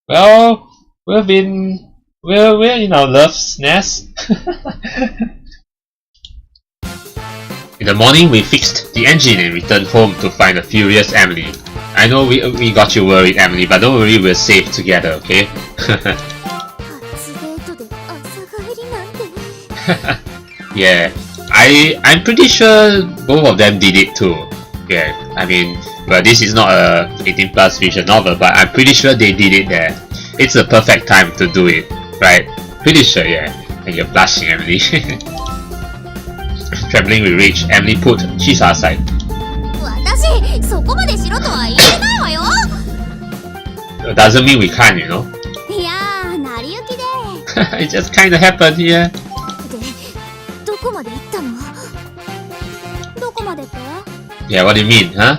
Well, we're in our love's nest. In the morning, we fixed the engine and returned home to find a furious Emily. I know we got you worried, Emily, but don't worry, we're safe together, okay? Yeah, I'm pretty sure both of them did it too. Yeah, I mean, well, this is not a 18+ visual novel, but I'm pretty sure they did it there. It's the perfect time to do it, right? Pretty sure, yeah. And you're blushing, Emily. Trembling with rage, Emily put Chisa aside. It doesn't mean we can't, you know? It just kinda happened here. Yeah, what do you mean, huh?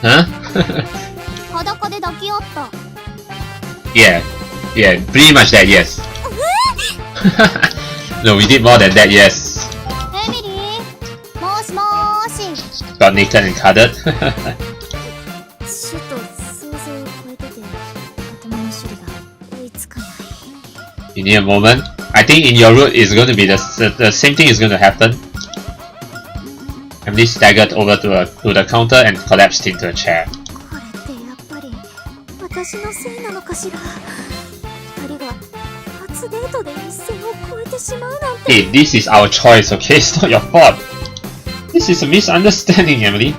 Huh? Yeah, pretty much that, yes. No, we did more than that, yes. Got naked and cuddled. You need a moment. I think in your route is going to be the same thing is going to happen. Emily staggered over to the counter and collapsed into a chair. Hey, this is our choice, okay? It's not your fault. This is a misunderstanding, Emily.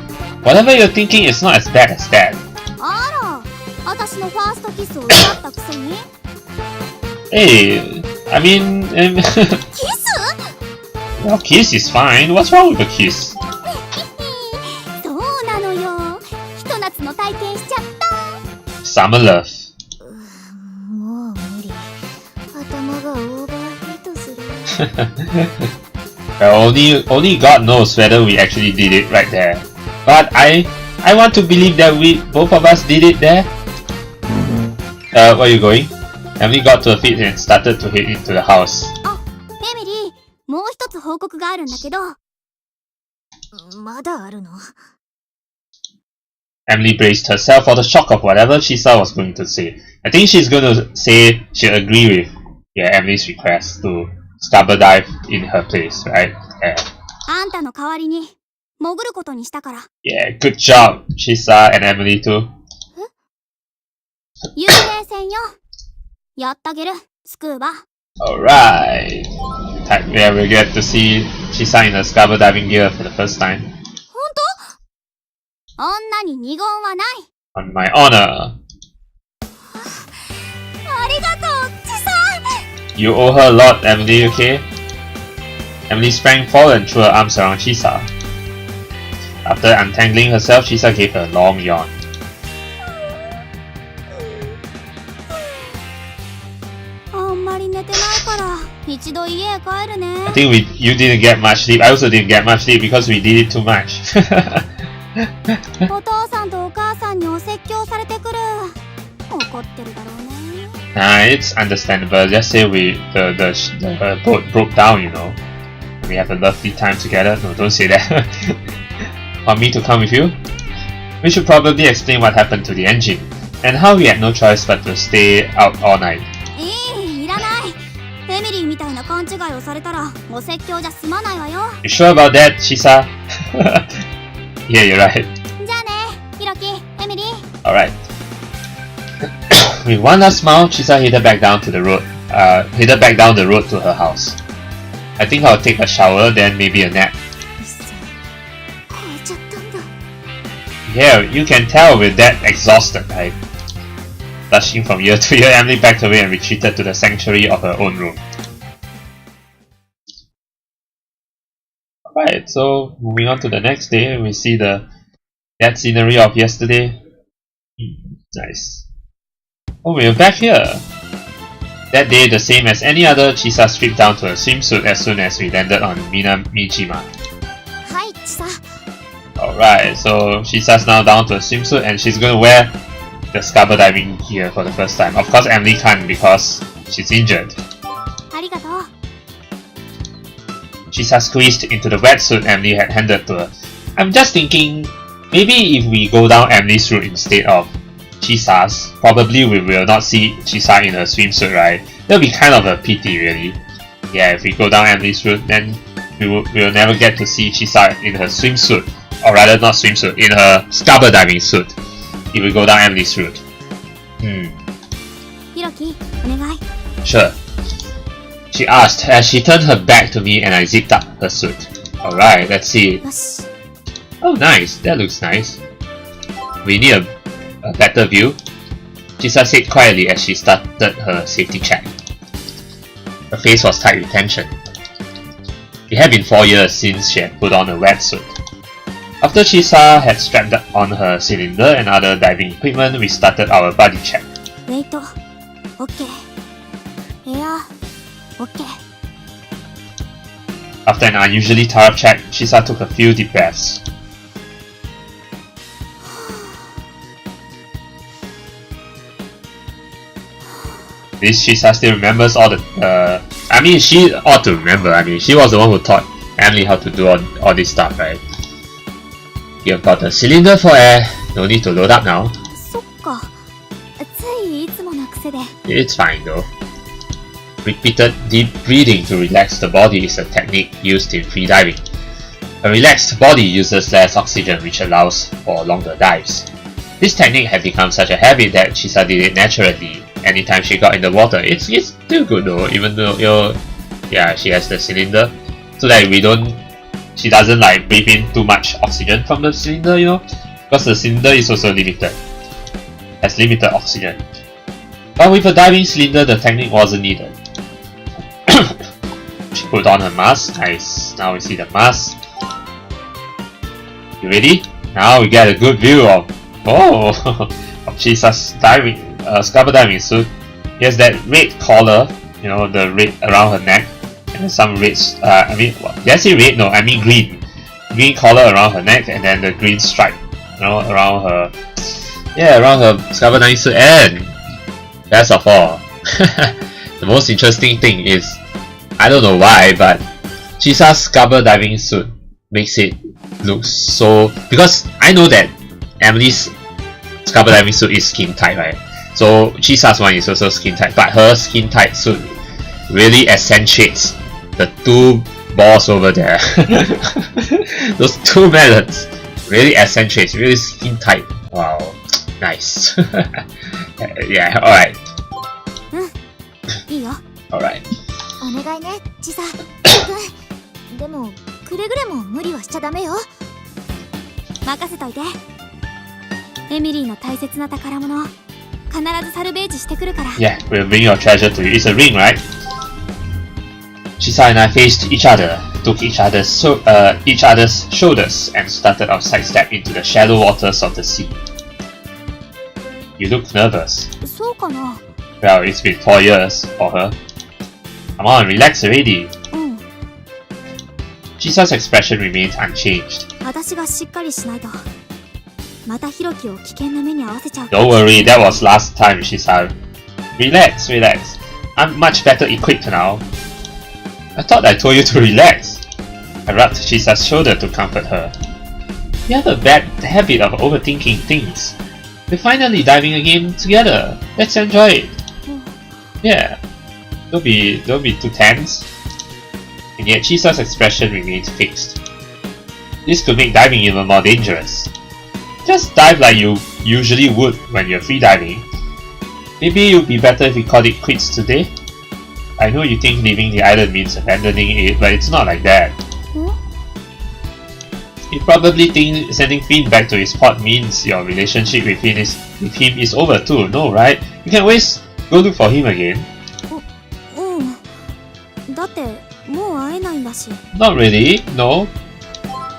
Whatever you're thinking is not as bad as that. Hey, I mean... well, kiss is fine. What's wrong with a kiss? Summer love. Well, only God knows whether we actually did it right there. But I want to believe that both of us did it there. Where are you going? Emily got to her feet and started to head into the house. Emily braced herself for the shock of whatever Chisa was going to say. I think she's going to say she'll agree with Emily's request to scuba dive in her place, right? Yeah, good job, Chisa and Emily too. Alright. Yeah, we get to see Chisa in her scuba diving gear for the first time. On my honor. You owe her a lot, Emily, okay? Emily sprang forward and threw her arms around Chisa. After untangling herself, Chisa gave her a long yawn. I think you didn't get much sleep. I also didn't get much sleep because we did it too much. It's understandable. Just say the boat broke down, you know. We have a lovely time together. No, don't say that. Want me to come with you? We should probably explain what happened to the engine and how we had no choice but to stay out all night. You sure about that, Chisa? Yeah, you're right. Alright. With one last smile, Chisa headed back down the road to her house. I think I'll take a shower, then maybe a nap. Yeah, you can tell we're that exhausted, right? Blushing from ear to ear, Emily backed away and retreated to the sanctuary of her own room. Alright, so moving on to the next day, we see that scenery of yesterday. Nice. Oh, we're back here! That day, the same as any other, Chisa stripped down to her swimsuit as soon as we landed on Minamijima. Hi, Chisa. Alright, so Chisa's now down to a swimsuit and she's going to wear the scuba diving gear for the first time. Of course, Emily can't because she's injured. Chisa squeezed into the wetsuit Emily had handed to her. I'm just thinking, Maybe if we go down Emily's route instead of Chisa's, probably we will not see Chisa in her swimsuit, right? That'll be kind of a pity, really. Yeah, if we go down Emily's route, then we will never get to see Chisa in her swimsuit, or rather not swimsuit, in her scuba diving suit. If we go down Emily's route. Hiroki, お願い. Sure. She asked as she turned her back to me and I zipped up her suit. Alright, let's see it. よし. Oh, nice. That looks nice. We need a better view. Chisa said quietly as she started her safety check. Her face was tight with tension. It had been 4 years since she had put on a wetsuit. After Chisa had strapped on her cylinder and other diving equipment, we started our body check. Weight, okay. Air, okay. After an unusually thorough check, Chisa took a few deep breaths. This Chisa still remembers all the I mean, she ought to remember. I mean, she was the one who taught Emily how to do all this stuff, right? You've got a cylinder for air. No need to load up now. そっか。ついいつもの癖で。 It's fine though. Repeated deep breathing to relax the body is a technique used in freediving. A relaxed body uses less oxygen, which allows for longer dives. This technique had become such a habit that Chisa did it naturally anytime she got in the water. It's still good though, even though she has the cylinder, so that she doesn't like breathe in too much oxygen from the cylinder, you know, because the cylinder is also limited, has limited oxygen. But with a diving cylinder, the technique wasn't needed. She put on her mask. Nice. Now we see the mask. You ready? Now we get a good view of Chisa's scuba diving suit. He has that red collar, you know, the red around her neck, and some red. Did I say red? No, I mean green. Green collar around her neck, and then the green stripe, you know, around her scuba diving suit. And best of all, the most interesting thing is, I don't know why, but Chisa's scuba diving suit makes it look so, because I know that Emily's scuba diving suit is skin tight, right? So Chisa's one is also skin tight, but her skin tight suit really accentuates the two balls over there. Those two melons really accentuates, really skin tight. Wow, nice. Yeah, alright. いいよ。 Alright. お願いね、チサ。でも、くれぐれも無理はしちゃダメよ。任せといて。エミリーの大切な宝物、必ずサルベージしてくるから。Yeah, we'll bring your treasure to you. It's a ring, right? Chisa and I faced each other, took each other's shoulders, and started our sidestep into the shallow waters of the sea. You look nervous. そうかな。 Well, it's been 4 years for her. Come on, relax already. Chisa's expression remains unchanged. 私がしっかりしないと。またヒロキを危険な目に遭わせちゃう。 Don't worry, that was last time, Chisa. Relax, relax. I'm much better equipped now. I thought I told you to relax. I rubbed Chisa's shoulder to comfort her. You have a bad habit of overthinking things. We're finally diving again together. Let's enjoy it. Yeah. Don't be too tense. And yet Chisa's expression remains fixed. This could make diving even more dangerous. Just dive like you usually would when you're freediving. Maybe it would be better if we called it quits today. I know you think leaving the island means abandoning it, but it's not like that. You probably think sending Finn back to his pod means your relationship with him is over too, no, right? You can always go look for him again. だってもう会えないんだし。 Not really, no.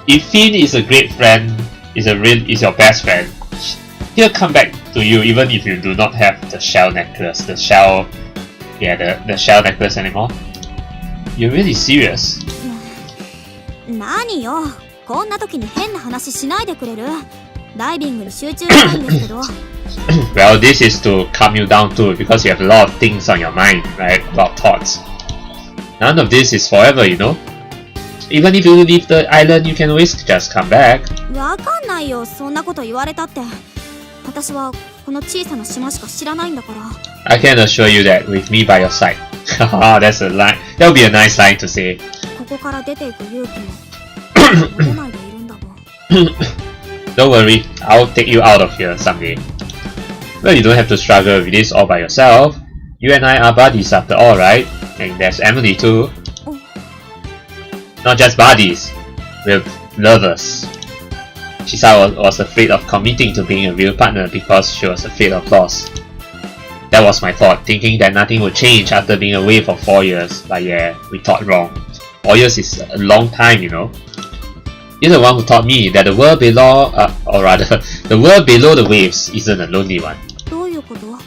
If Finn is a great friend, is your best friend, he'll come back to you even if you do not have the shell necklace, the shell necklace anymore. You're really serious? 何よ、こんな時に変な話しないでくれる？ダイビングに集中したいんですけど。Well, this is to calm you down too, because you have a lot of things on your mind, right? About thoughts. None of this is forever, you know? Even if you leave the island, you can always just come back. わかんないよ、そんなこと言われたって。私はこの小さな島しか知らないんだから。I can assure you that with me by your side. That's a line. That would be a nice line to say. ここから出ていく勇気も持てないでいるんだもん。Don't worry, I'll take you out of here someday. Well, you don't have to struggle with this all by yourself. You and I are buddies after all, right? And there's Emily too. Not just buddies, we're lovers. Chisa was afraid of committing to being a real partner because she was afraid of loss. That was my thought, thinking that nothing would change after being away for 4 years. But yeah, we thought wrong. 4 years is a long time, you know. You're the one who taught me that the world below, or rather, the world below the waves isn't a lonely one. どういうこと?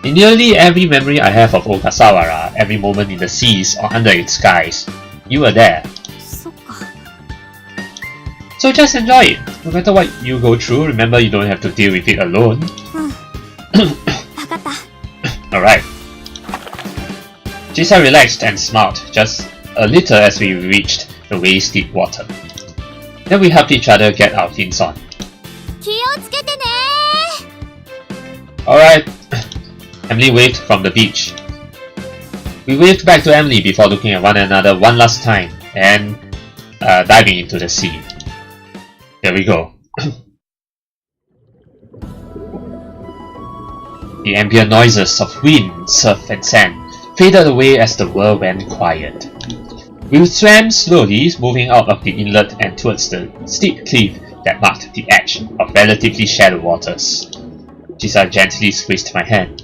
In nearly every memory I have of Ogasawara, every moment in the seas or under its skies, you were there. そっか。So just enjoy it. No matter what you go through, remember you don't have to deal with it alone. わかった。Alright. Chisa relaxed and smiled just a little as we reached the waist-deep water. Then we helped each other get our fins on. 気をつけてね。 Alright. Emily waved from the beach. We waved back to Emily before looking at one another one last time and diving into the sea. There we go. The ambient noises of wind, surf and sand faded away as the world went quiet. We swam slowly, moving out of the inlet and towards the steep cliff that marked the edge of relatively shallow waters. Chisa gently squeezed my hand.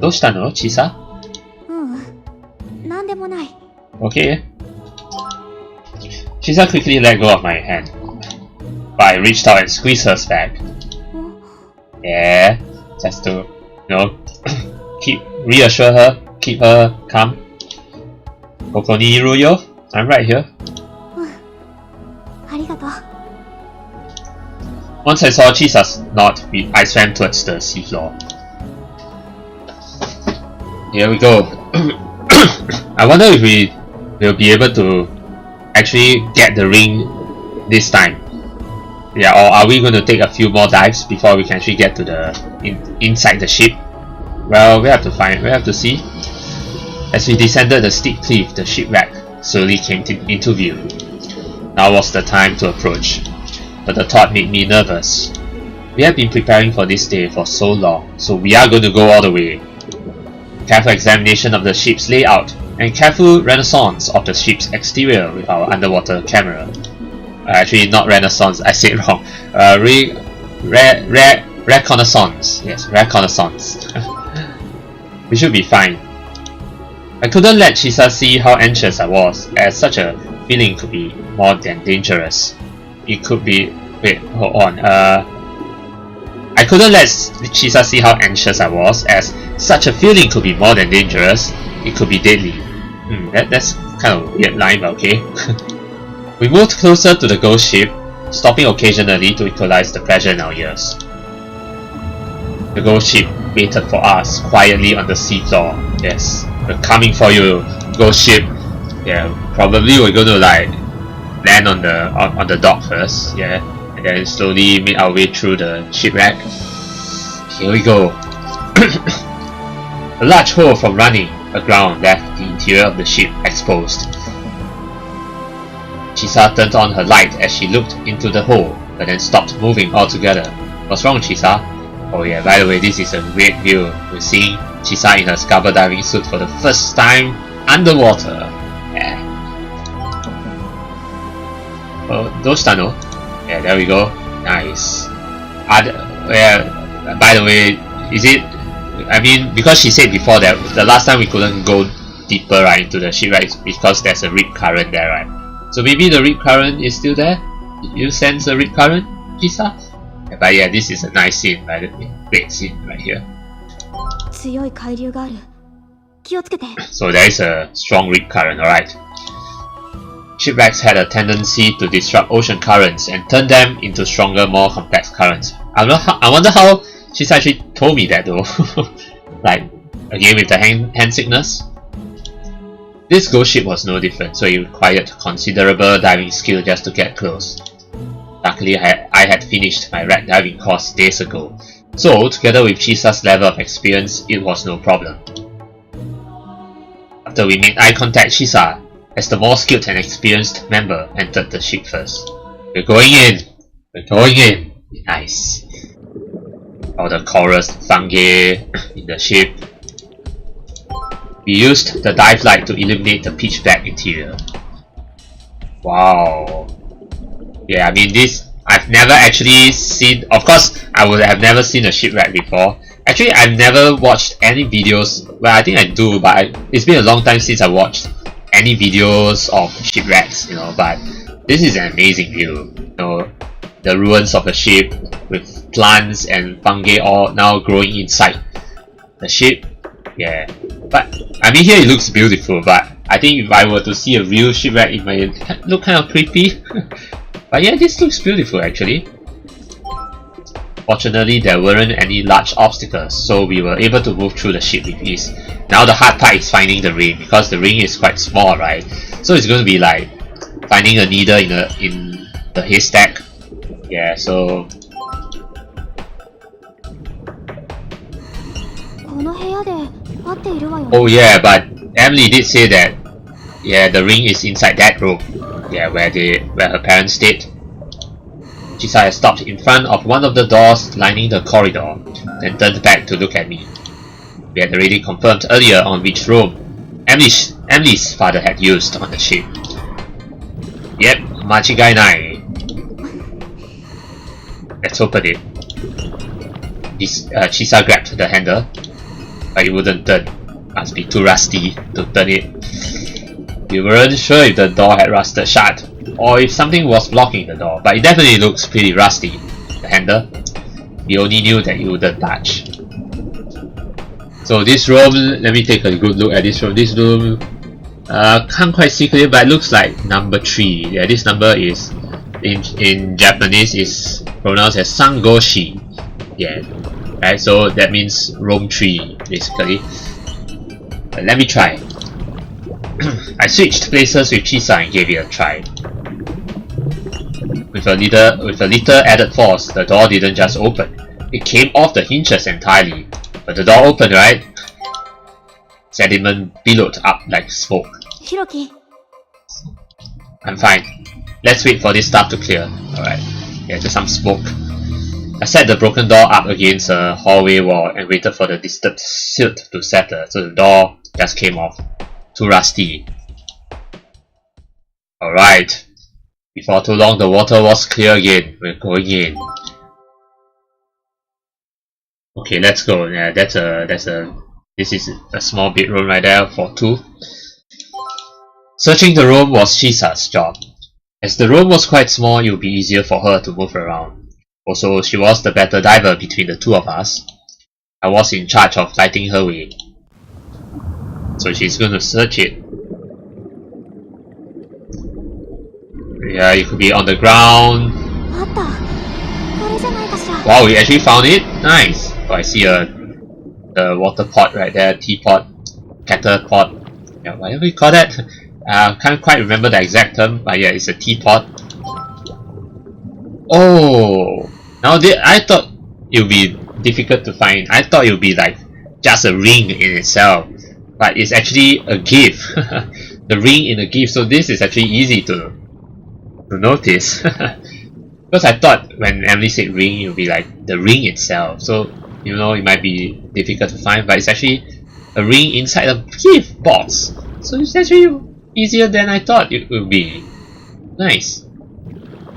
どうしたの, Chisa? なんでもない。 Okay. Chisa quickly let go of my hand, but I reached out and squeezed hers back. Yeah, just to, reassure her, keep her calm. Koko ni iru yo. I'm right here. ありがとう。 Once I saw Chisa's nod, I swam towards the seafloor. Here we go. I wonder if we will be able to actually get the ring this time. Yeah, or are we going to take a few more dives before we can actually get to the inside the ship? Well, we have to see. As we descended the steep cliff, the shipwreck slowly came into view. Now was the time to approach, but the thought made me nervous. We have been preparing for this day for so long, so we are going to go all the way. Careful examination of the ship's layout and careful renaissance of the ship's exterior with our underwater camera. Actually, not renaissance, I said wrong. Reconnaissance. Yes, reconnaissance. We should be fine. I couldn't let Chisa see how anxious I was, as such a feeling could be more than dangerous. It could be... Wait, hold on. I couldn't let Chisa see how anxious I was, as such a feeling could be more than dangerous. It could be deadly. That's kind of a weird line, but okay. We moved closer to the ghost ship, stopping occasionally to equalize the pressure in our ears. The ghost ship waited for us quietly on the seafloor. Yes, we're coming for you, ghost ship. Yeah, probably we're going to like land on the dock first. Yeah, and then slowly make our way through the shipwreck. Here we go. A large hole from running aground left the interior of the ship exposed. Chisa turned on her light as she looked into the hole, but then stopped moving altogether. What's wrong, Chisa? Oh yeah, by the way, this is a great view. We're seeing Chisa in her scuba diving suit for the first time underwater. Yeah. Oh, dostano? Yeah, there we go. Nice. By the way, is it... I mean, because she said before that the last time we couldn't go deeper right into the ship, right, because there's a rip current there, right? So maybe the rip current is still there? Did you sense the rip current, Chisa? Yeah, but yeah, this is a nice scene, by the way. Great scene right here. 強い海流がある。気をつけて。 So there is a strong rip current, alright. Shipwrecks had a tendency to disrupt ocean currents and turn them into stronger, more complex currents. I wonder how she's actually told me that though. Like, again with the hand sickness. This ghost ship was no different, so it required considerable diving skill just to get close. Luckily, I had finished my wreck diving course days ago, so together with Chisa's level of experience, it was no problem. After we made eye contact, Chisa, as the more skilled and experienced member, entered the ship first. We're going in! We're going in! Nice. All the chorus fungi in the ship. We used the dive light to illuminate the pitch black interior. Wow. Yeah, I mean this, I've never actually seen, of course I would have never seen a shipwreck before. Actually, I've never watched any videos, well I think I do, but it's been a long time since I watched any videos of shipwrecks, you know, but this is an amazing view. You know, the ruins of a ship with plants and fungi all now growing inside the ship. Yeah, but I mean here it looks beautiful, but I think if I were to see a real shipwreck it might look kind of creepy. But yeah, this looks beautiful actually. Fortunately, there weren't any large obstacles, so we were able to move through the ship with ease. Now the hard part is finding the ring, because the ring is quite small, right? So it's going to be like finding a needle in the haystack. Yeah, so oh yeah, but Emily did say that yeah, the ring is inside that room. Yeah, where her parents stayed. Chisa had stopped in front of one of the doors lining the corridor, then turned back to look at me. We had already confirmed earlier on which room Emily's father had used on the ship. Yep, machigai nai. Let's open it. Chisa grabbed the handle, but it wouldn't turn. Must be too rusty to turn it. We weren't sure if the door had rusted shut, or if something was blocking the door, but it definitely looks pretty rusty, the handle. We only knew that it wouldn't touch. So this room, let me take a good look at this room. This room, can't quite see clearly, but it looks like number 3. Yeah, this number is, in Japanese, is pronounced as sangoshi. Yeah, right, so that means room 3, basically. Let me try. I switched places with Chisa and gave it a try. With a little added force, the door didn't just open. It came off the hinges entirely. But the door opened, right? Sediment billowed up like smoke. Hiroki. I'm fine. Let's wait for this stuff to clear. Alright. Yeah, just some smoke. I set the broken door up against a hallway wall and waited for the disturbed silt to settle, so the door just came off. Too rusty. Alright. Before too long the water was clear again. We're going in. Okay, let's go. Yeah, this is a small bedroom right there for 2. Searching the room was Chisa's job. As the room was quite small, it would be easier for her to move around. Also, she was the better diver between the two of us. I was in charge of lighting her way. So she's going to search it. Yeah, it could be on the ground. Wow, we actually found it? Nice! Oh, I see a water pot right there, teapot, kettle pot, yeah, whatever you call that. Can't quite remember the exact term, but yeah, it's a teapot. Oh! Now I thought it would be difficult to find. I thought it would be like just a ring in itself, but it's actually a gift. The ring in a gift, so this is actually easy to notice. Because I thought when Emily said ring, it would be like the ring itself. So, you know, it might be difficult to find, but it's actually a ring inside a gift box. So it's actually easier than I thought it would be. Nice.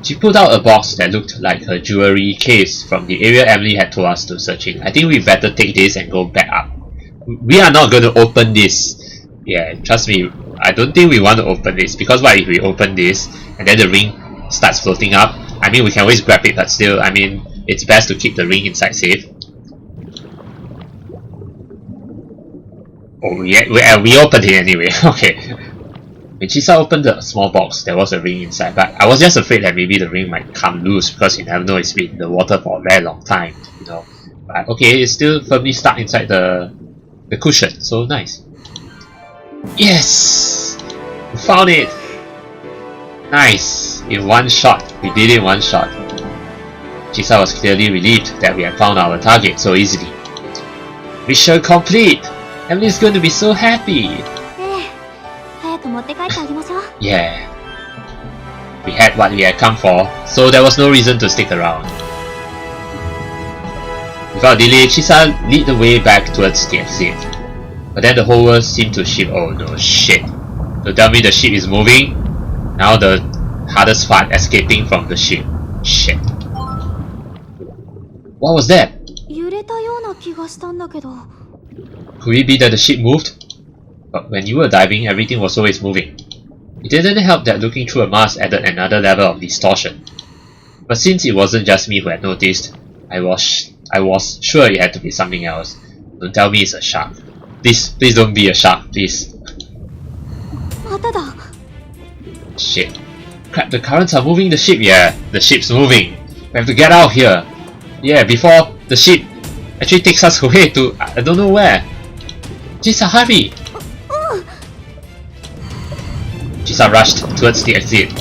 She pulled out a box that looked like her jewelry case from the area Emily had told us to search in. I think we better take this and go back up. We are not going to open this. Yeah, trust me, I don't think we want to open this, because what if we open this and then the ring starts floating up? I mean, we can always grab it, but still, I mean, it's best to keep the ring inside safe. Oh, yeah, we opened it anyway. Okay. When Chisa opened the small box, there was a ring inside, but I was just afraid that maybe the ring might come loose, because you never know, it's been in the water for a very long time, you know. But okay, it's still firmly stuck inside the cushion, so nice. Yes! We found it! Nice! In one shot. We did it in one shot. Chisa was clearly relieved that we had found our target so easily. Mission complete! Emily's going to be so happy! Yeah. We had what we had come for, so there was no reason to stick around. Without delay, Chisa lead the way back towards the exit. But then the whole world seemed to shift. Oh no, shit. So tell me the ship is moving? Now the hardest part, escaping from the ship. Shit. What was that? Could it be that the ship moved? But when you were diving, everything was always moving. It didn't help that looking through a mask added another level of distortion. But since it wasn't just me who had noticed, I was sure it had to be something else. Don't tell me it's a shark. Please don't be a shark, please. Shit. Crap, the currents are moving the ship. Yeah, the ship's moving. We have to get out of here. Yeah, before the ship actually takes us away to I don't know where. Chisa, hurry! Chisa rushed towards the exit.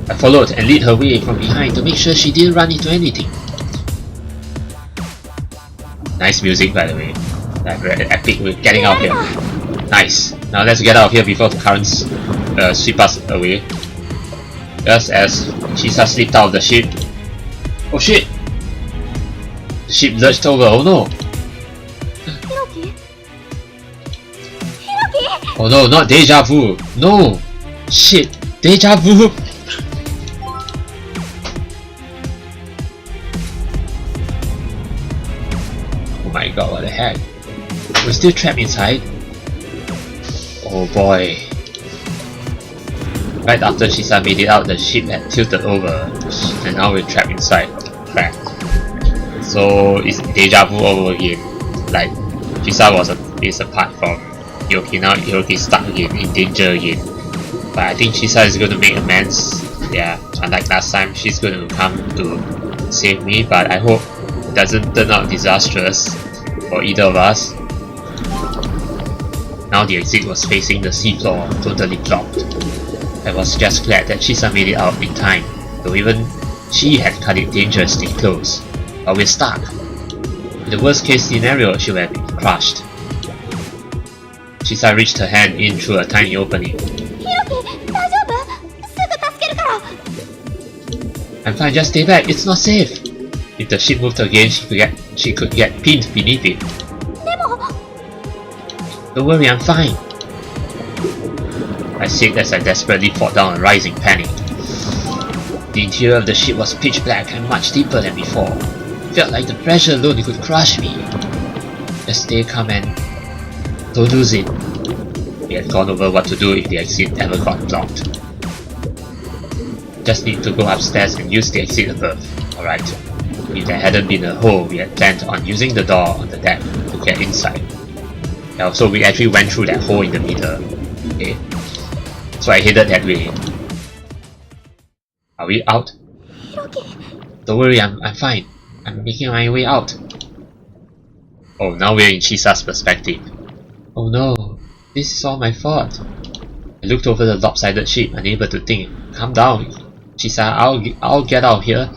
I followed and led her way from behind to make sure she didn't run into anything. Nice music, by the way. Like very epic with getting out here. Nice. Now let's get out of here before the currents sweep us away. Just as Chisa slipped out of the ship. Oh shit! The ship lurched over. Oh no! Oh no, not deja vu! No! Shit! Deja vu! Oh my god, what the heck? We're still trapped inside? Oh boy. Right after Chisa made it out, the ship had tilted over and now we're trapped inside. Crap. So it's deja vu over again. Like, Chisa is apart from Hiroki, now Hiroki's stuck again, in danger again. But I think Chisa is going to make amends. Yeah, unlike last time, she's going to come to save me, but I hope it doesn't turn out disastrous for either of us. Now the exit was facing the seafloor, totally blocked. I was just glad that Chisa made it out in time, though even she had cut it dangerously close. But we're stuck. In the worst case scenario, she would have been crushed. Chisa reached her hand in through a tiny opening. I'm fine, just stay back, it's not safe. If the ship moved again, she could get pinned beneath it. Don't worry, I'm fine. I said as I desperately fought down a rising panic. The interior of the ship was pitch black and much deeper than before. It felt like the pressure alone could crush me. Just stay calm and don't lose it. We had gone over what to do if the exit ever got blocked. Just need to go upstairs and use the exit above. Alright. If there hadn't been a hole, we had planned on using the door on the deck to get inside. Yeah, so we actually went through that hole in the middle. Okay. So I headed that way. Are we out? Don't worry, I'm fine. I'm making my way out. Oh, now we're in Chisa's perspective. Oh no, this is all my fault. I looked over the lopsided ship, unable to think. Calm down, Chisa, I'll get out of here.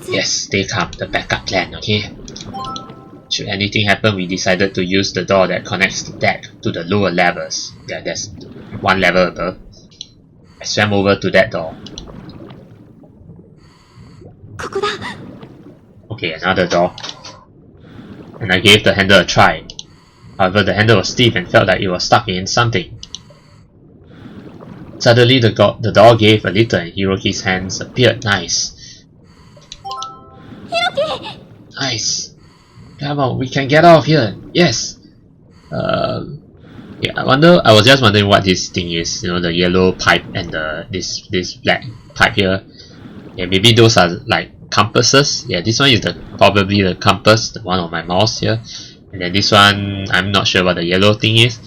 Yes, stay calm, the backup plan, okay? Should anything happen, we decided to use the door that connects the deck to the lower levels. Yeah, there's one level above. I swam over to that door. Okay, another door. And I gave the handle a try. However, the handle was stiff and felt like it was stuck in something. Suddenly, the door gave a little and Hiroki's hands appeared. Nice. Hiroki! Nice. Come on, we can get out of here. Yes. Yeah, I was just wondering what this thing is. You know, the yellow pipe and this black pipe here. Yeah, maybe those are like compasses. Yeah, this one is probably the compass, the one on my mouse here. And then this one, I'm not sure what the yellow thing is.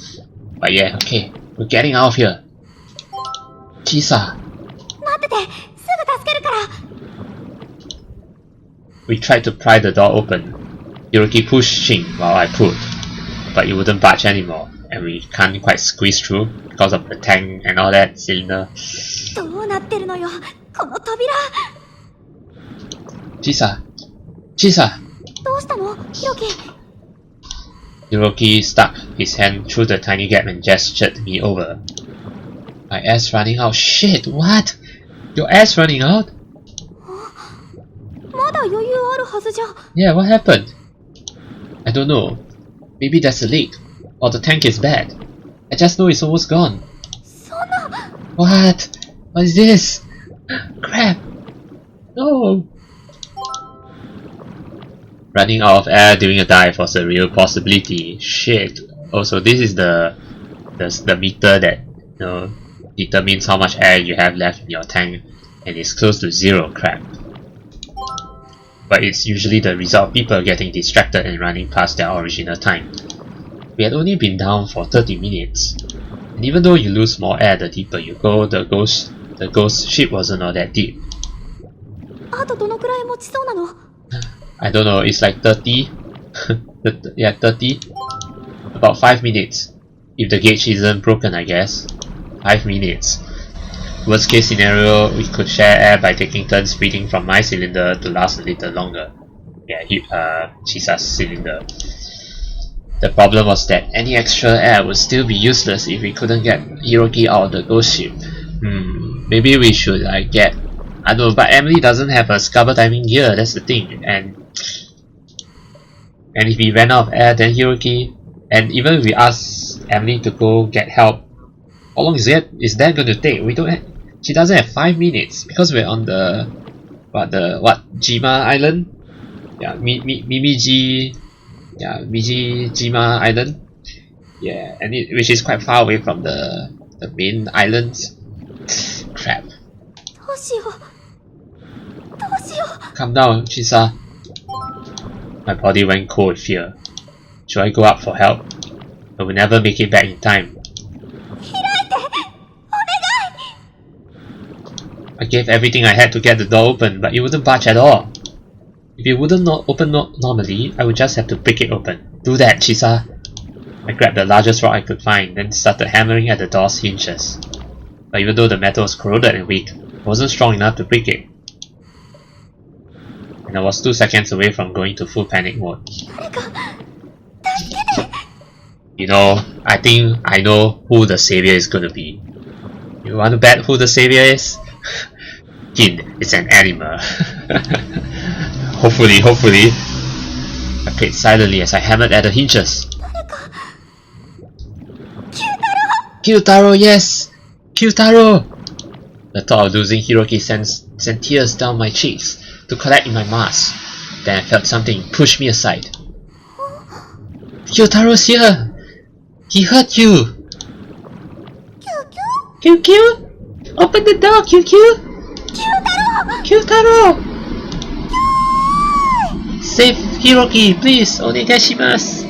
But yeah, okay, we're getting out of here. Chisa. We tried to pry the door open. Hiroki pushing while I pulled, but it wouldn't budge anymore, and we can't quite squeeze through because of the tank and all that cylinder. どうなってるのよ、この扉。Chisa! Chisa! どうしたの、ヒロキ。Hiroki stuck his hand through the tiny gap and gestured me over. My ass running out. Shit, what? Your ass running out? まだ余裕あるはずじゃ。Yeah, what happened? I don't know. Maybe there's a leak. Or the tank is bad. I just know it's almost gone. そんな。What? What is this? Crap! No! Running out of air during a dive was a real possibility. Shit. Also, this is the meter that, you know, determines how much air you have left in your tank, and it's close to 0. Crap. But it's usually the result of people getting distracted and running past their original time. We had only been down for 30 minutes, and even though you lose more air the deeper you go, the ghost ship wasn't all that deep. あとどのくらい持ちそうなの？ I don't know, it's like 30. Yeah, 30. About 5 minutes. If the gauge isn't broken, I guess. 5 minutes. Worst case scenario, we could share air by taking turns breathing from my cylinder to last a little longer. Yeah, Chisa's cylinder. The problem was that any extra air would still be useless if we couldn't get Hiroki out of the ghost ship. Maybe we should get... I don't know, but Emily doesn't have a scuba diving gear, that's the thing. And if we ran out of air, then Hiroki... And even if we ask Emily to go get help, how long is that going to take? We don't. She doesn't have 5 minutes because we're on the Jima Island? Yeah, Miji Jima Island. Yeah, and which is quite far away from the main islands. Crap. どうしよう。どうしよう。 Calm down, Chisa. My body went cold with fear. Should I go up for help? I will never make it back in time. I gave everything I had to get the door open, but it wouldn't budge at all. If it wouldn't open normally, I would just have to break it open. Do that, Chisa. I grabbed the largest rock I could find, then started hammering at the door's hinges. But even though the metal was corroded and weak, I wasn't strong enough to break it. And I was 2 seconds away from going to full panic mode. You know, I think I know who the savior is gonna be. You want to bet who the savior is? Hint, it's an animal. Hopefully. I prayed silently as I hammered at the hinges. Kyutaro, yes! Kyutaro! The thought of losing Hiroki sent tears down my cheeks to collect in my mask. Then I felt something push me aside. Kyutaro's here! He hurt you! QQ? Open the door, QQ! Kyutaro! Save Hiroki, please! Onegaishimasu!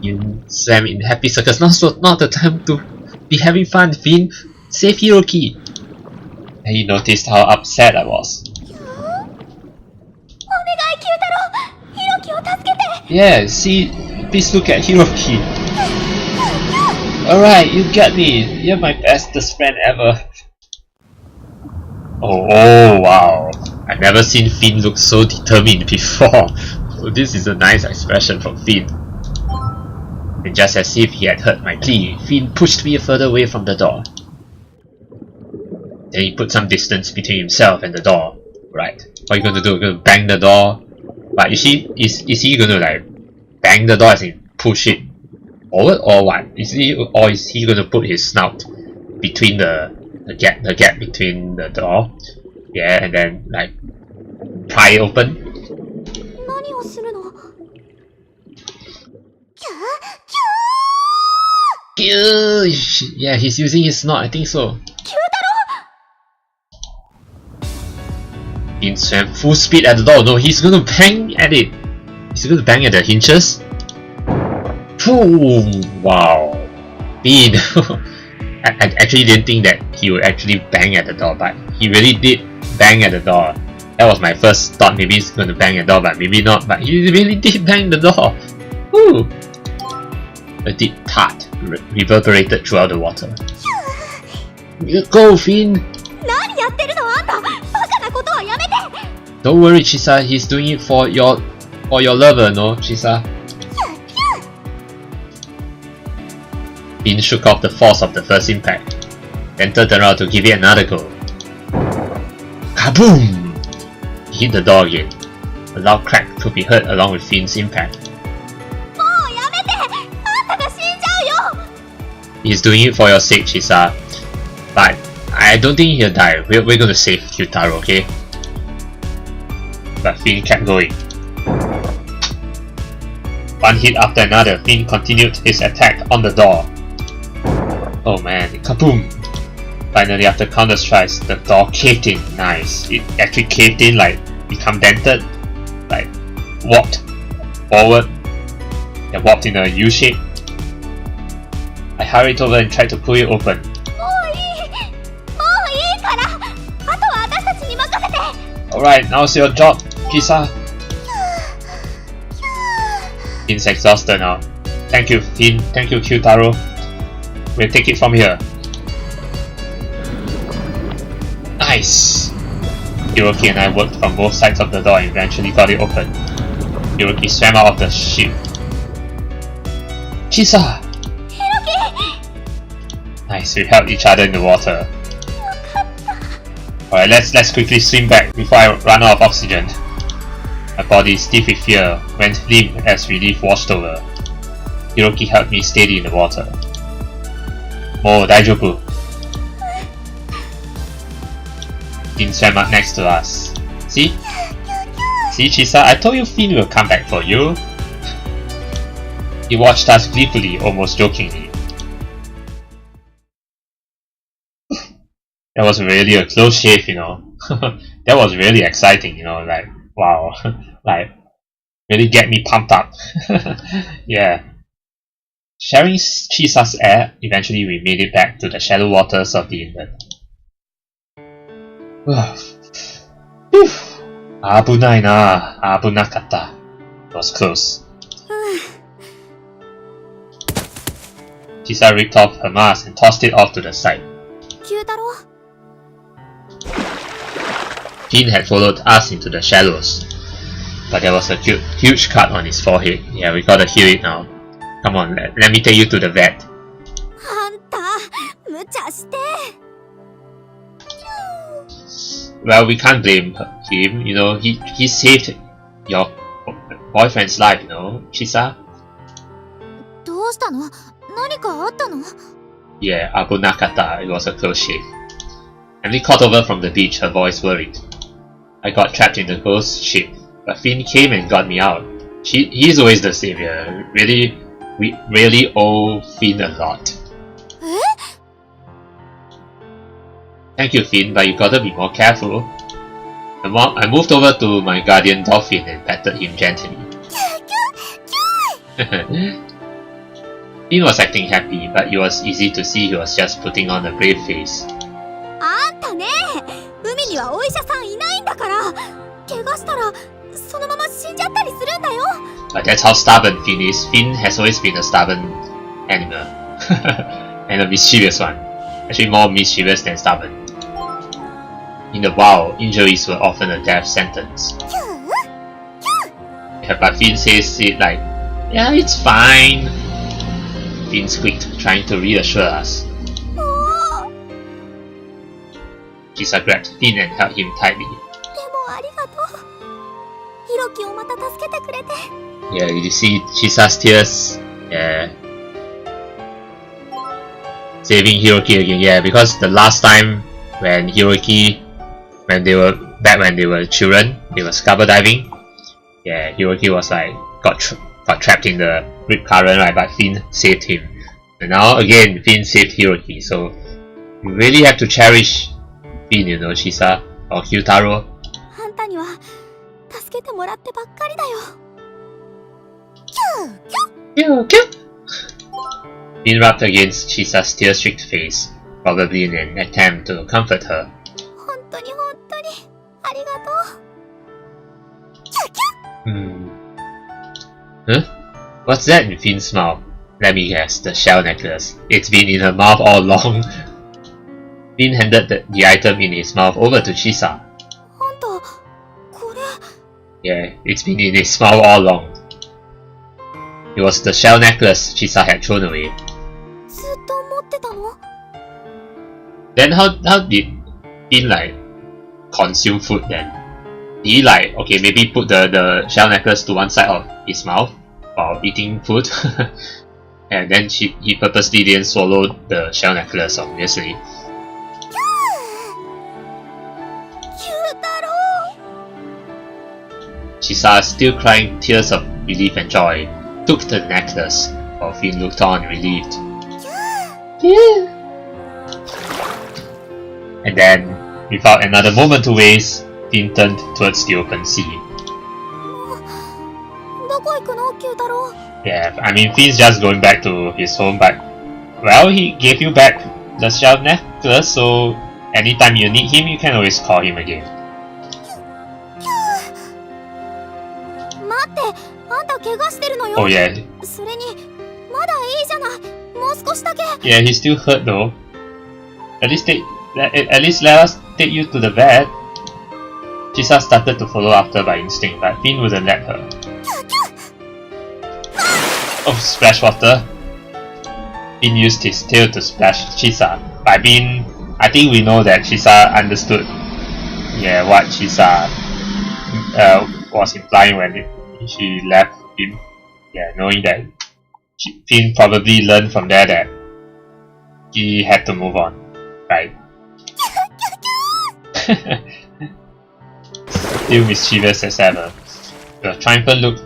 You swam in happy circles. Not the time to be having fun, Finn! Save Hiroki! And he noticed how upset I was. Yeah, see, please look at Hiroki. Alright, you got me. You're my bestest friend ever. Oh wow. I've never seen Finn look so determined before. So this is a nice expression from Finn. And just as if he had heard my plea, Finn pushed me further away from the door. Then he put some distance between himself and the door. Right. What are you gonna do? Gonna bang the door? But is he gonna like bang the door as in push it forward or what? Is he gonna put his snout between the gap between the door? Yeah, and then like pry it open? Yeah, he's using his snout, I think so. Finn swam full speed at the door. No, he's gonna bang at it. He's gonna bang at the hinges. Ooh, wow. Finn. I actually didn't think that he would actually bang at the door, but he really did bang at the door. That was my first thought. Maybe he's gonna bang at the door, but maybe not. But he really did bang the door. Woo! A deep thud reverberated throughout the water. Go, Finn! Don't worry, Chisa. He's doing it for your lover, no, Chisa? Finn shook off the force of the first impact, then turned around to give it another go. Kaboom! He hit the door again. A loud crack could be heard along with Finn's impact. He's doing it for your sake, Chisa. But I don't think he'll die. We're gonna save Kyutaro, okay? But Finn kept going. One hit after another, Finn continued his attack on the door. Oh man, kaboom! Finally, after countless tries, the door caved in. Nice. It actually caved in, like, become dented, like, warped forward, and warped in a U shape. I hurried over and tried to pull it open. Alright, now's your job, Chisa. Finn's exhausted now. Thank you, Finn. Thank you, Kyutaro. We'll take it from here. Nice! Hiroki and I worked from both sides of the door and eventually got it open. Hiroki swam out of the ship. Chisa! Nice, we held each other in the water. Alright, let's quickly swim back before I run out of oxygen. My body, stiff with fear, went limp as relief washed over. Hiroki held me steady in the water. Oh, daijoubu. Finn swam up next to us. See? See, Chisa? I told you Finn will come back for you. He watched us gleefully, almost jokingly. That was really a close shave, you know. That was really exciting, you know, like, wow. Like, really get me pumped up. Yeah. Sharing Chisa's air, eventually we made it back to the shallow waters of the inlet. Abunai na, abunakatta. It was close. Chisa ripped off her mask and tossed it off to the side. Finn had followed us into the shallows, but there was a huge cut on his forehead. Yeah, we gotta heal it now. Come on, let me take you to the vet. Well, we can't blame him, you know, he saved your boyfriend's life, you know, Chisa. Yeah, abunakata, it was a close shave. And we caught over from the beach, her voice worried. I got trapped in the ghost ship, but Finn came and got me out. He's always the savior. Really, we really owe Finn a lot. Thank you, Finn, but you gotta be more careful. I moved over to my guardian dolphin and patted him gently. Finn was acting happy, but it was easy to see he was just putting on a brave face. But that's how stubborn Finn is. Finn has always been a stubborn animal. And a mischievous one. Actually more mischievous than stubborn. In the wild, injuries were often a death sentence. But Finn says it like, yeah, it's fine. Finn squeaked, trying to reassure us. Chisa grabbed Finn and held him tightly. Yeah, you see Chisa's tears? Yeah. Saving Hiroki again, yeah, because the last time when Hiroki, when they were children, they were scuba diving. Yeah, Hiroki was like, got trapped in the rip current, right, but Finn saved him. And now again, Finn saved Hiroki, so you really have to cherish Finn, you know, Chisa, or Kyutaro. Finn rubbed against Chisa's tear-streaked face, probably in an attempt to comfort her. Huh? What's that? Finn smiled. Let me guess, the shell necklace. It's been in her mouth all along. Finn handed the item in his mouth over to Chisa. Yeah, it's been in his mouth all along. It was the shell necklace Chisa had thrown away. Then how did Finn like consume food then? Did he like, okay, maybe put the shell necklace to one side of his mouth while eating food? And then he purposely didn't swallow the shell necklace, obviously. Chisa, still crying tears of relief and joy, took the necklace while Finn looked on relieved. And then, without another moment to waste, Finn turned towards the open sea. Yeah, I mean, Finn's just going back to his home, but well, he gave you back the shell necklace, so anytime you need him, you can always call him again. Oh yeah. Yeah, he's still hurt though. At least let us take you to the vet. Chisa started to follow after by instinct, but Finn wouldn't let her. Oh, splash water. Finn used his tail to splash Chisa. I mean, I think we know that Chisa understood, yeah, what Chisa was implying when she left him. Yeah, knowing that Finn probably learned from there that he had to move on, right? Still mischievous as ever. With a triumphant look,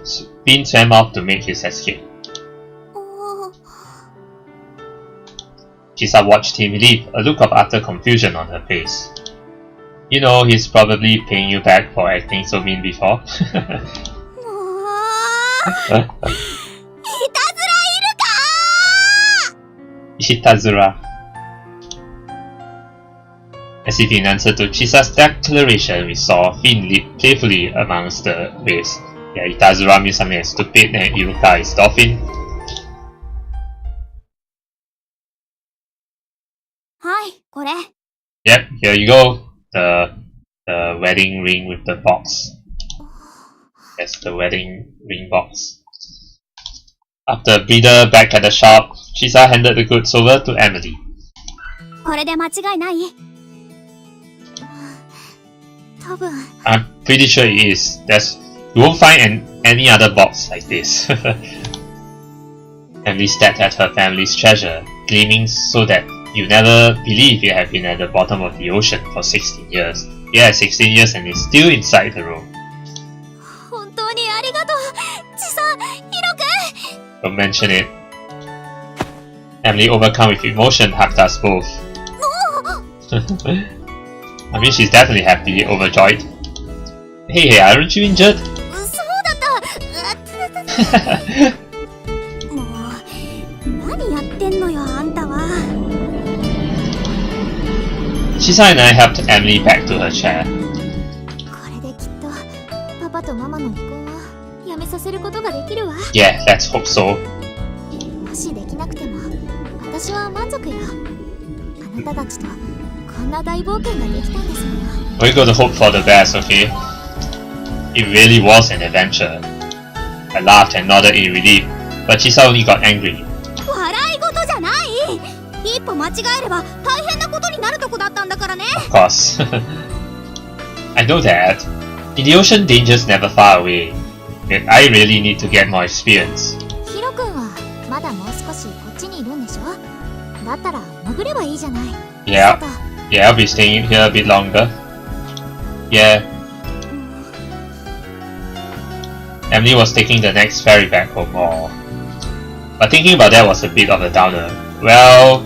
Finn swam off to make his escape. Chisa watched him leave, a look of utter confusion on her face. You know, he's probably paying you back for acting so mean before. Itazura. As if in answer to Chisa's declaration, we saw Finn leap playfully amongst the waves. Yeah, Itazura means something as stupid and Iruka is dolphin. Yep, here you go. The wedding ring with the box. That's the wedding ring box. After a breather back at the shop, Chisa handed the goods over to Emily. I'm pretty sure it is. You won't find any other box like this. Emily stared at her family's treasure, gleaming so that you never believe it had been at the bottom of the ocean for 16 years. Yeah, 16 years and it's still inside the room. Don't mention it. Emily, overcome with emotion, hugged us both. I mean, she's definitely happy, overjoyed. Hey, aren't you injured? Chisa and I helped Emily back to her chair. Yeah, let's hope so. We're going to hope for the best, okay? It really was an adventure. I laughed and nodded in relief, but Chisa only got angry. Of course. I know that. In the ocean, danger's never far away. Yet I really need to get more experience. Yeah, I'll be staying here a bit longer. Yeah. Emily was taking the next ferry back home. But thinking about that was a bit of a downer. Well,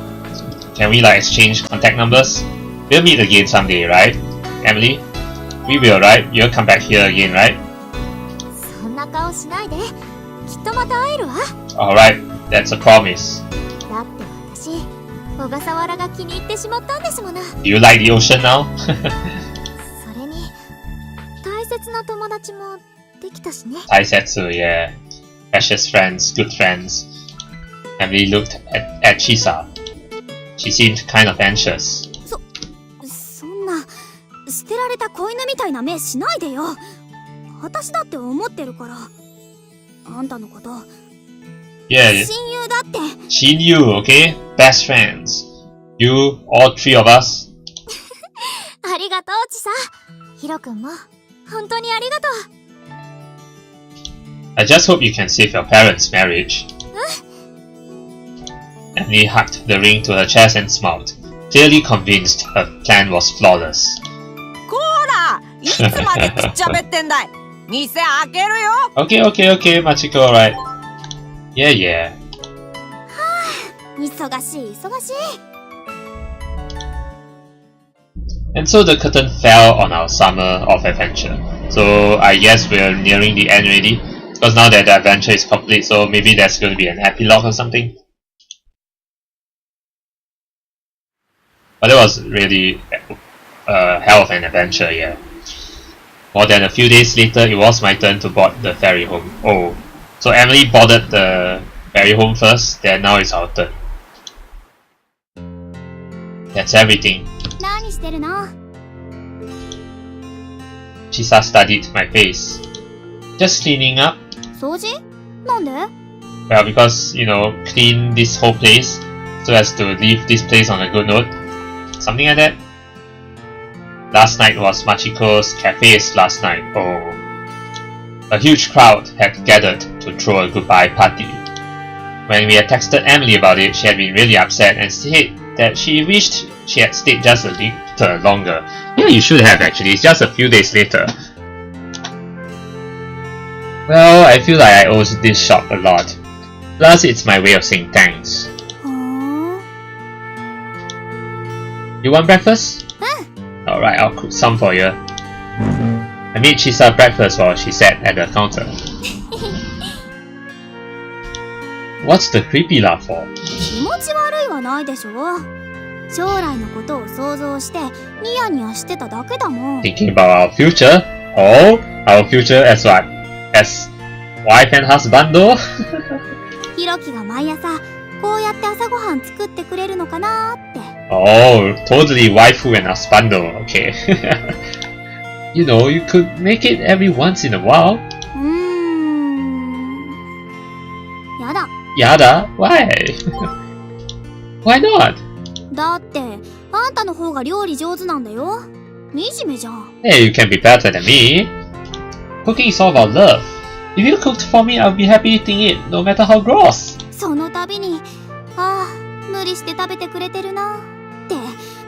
can we like exchange contact numbers? We'll meet again someday, right? Emily? We will, right? You'll come back here again, right? Alright, that's a promise. Do you like the ocean now? Taisetsu, yeah. Precious friends, good friends. Emily looked at Chisa. She seemed kind of anxious. そんな捨てられた子犬みたいな目しないでよ。私だって思ってるから。あんたのこと。Yeah. 親友だって。親友, okay? Best friends. You, all three of us. ありがとう、チサ。ヒロ君も本当にありがとう。I just hope you can save your parents' marriage. Emily hugged the ring to her chest and smiled, clearly convinced her plan was flawless. こら、いつまでくっちゃべってんだい。店開けるよ。Okay, Machiko, alright. Yeah. 忙しい。And so the curtain fell on our summer of adventure. So I guess we're nearing the end already. Because now that the adventure is complete, so maybe there's going to be an epilogue or something. But it was really a hell of an adventure, yeah. More than a few days later, it was my turn to board the ferry home. Oh, so Emily boarded the ferry home first, then now it's our turn. That's everything. 何してるの? Chisa studied my face. Just cleaning up. 掃除? なんで? Well, because, clean this whole place so as to leave this place on a good note. Something like that. Last night was Machiko's cafe's last night. Oh. A huge crowd had gathered to throw a goodbye party. When we had texted Emily about it, she had been really upset and said that she wished she had stayed just a little longer. Yeah, you should have actually. It's just a few days later. Well, I feel like I owe this shop a lot. Plus, it's my way of saying thanks. You want breakfast? Alright, I'll cook some for you. I made Chisa breakfast while she sat at the counter. What's the creepy laugh for? 気持ち悪いはないでしょ。将来のことを想像してニヤニヤしてただけだもん。 Thinking about our future? Oh, our future as what? As wife and husband though? ヒロキが毎朝こうやって朝ごはん作ってくれるのかなって。Oh, totally waifu and husbando, okay. You could make it every once in a while. やだ。Yada? Why? Why not? だってあんたの方が料理上手なんだよ。惨めじゃん。Hey, you can be better than me. Cooking is all about love. If you cooked for me, I'll be happy eating it, no matter how gross. その度に、無理して食べてくれてるなって